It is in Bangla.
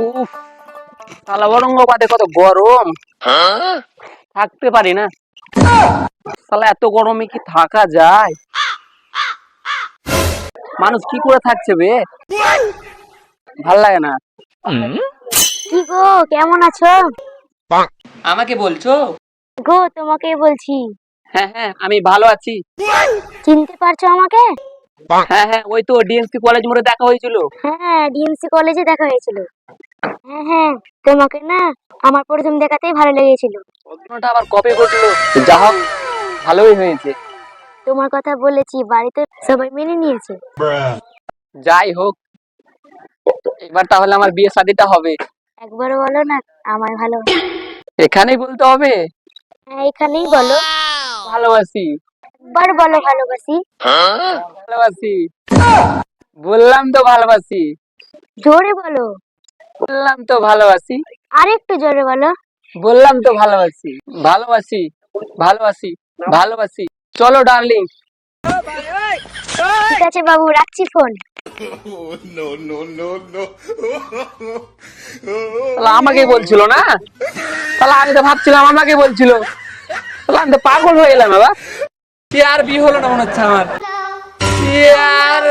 উফ, শালা ঔরঙ্গাবাদে কত গরম, থাকতে পারি না। শালা এত গরমে কি থাকা যায়? মানুষ কি করে থাকছে বে? ভাল লাগে না। কি গো, কেমন আছো? আমাকে বলছো? গো, তোমাকেই বলছি। হ্যাঁ হ্যাঁ, আমি ভালো আছি। চিনতে পারছো আমাকে? হ্যাঁ হ্যাঁ, ওই তো ডিএমসি কলেজ মোড়ে দেখা হয়েছিল। হ্যাঁ, ডিএমসি কলেজে দেখা হয়েছিল। হ্যাঁ হ্যাঁ, তোমাকে না আমার প্রথম দেখাতেই ভালো লেগেছিল। ঘটনাটা আবার কবে ঘটলো? যা হোক, ভালোই হয়েছে। তোমার কথা বলেছি, বাড়িতে সবাই মেনে নিয়েছে। যাই হোক, এবার তাহলে আমার বিয়ে শাদিটা হবে। একবারও বলো না আমায় ভালো। এখানেই বলতে হবে? হ্যাঁ, এখানেই বলো। ভালোবাসি। একবার বলো ভালোবাসি। ভালোবাসি। বললাম তো ভালোবাসি। জোরে বলো। বললাম তো ভালোবাসি। আরেকটু জোরে বলো। বললাম তো ভালোবাসি। ভালোবাসি। ভালোবাসি। ভালোবাসি। চলো ডার্লিং। ঠিক আছে বাবু, রাখছি ফোন। তাহলে আমাকে বলছিল না? তাহলে আমি তো ভাবছিলাম আমাকে বলছিল। তাহলে আমি তো পাগল হয়ে গেলাম। বাবা কি আর বিয়ে হলো না মনে হচ্ছে আমার। কি আর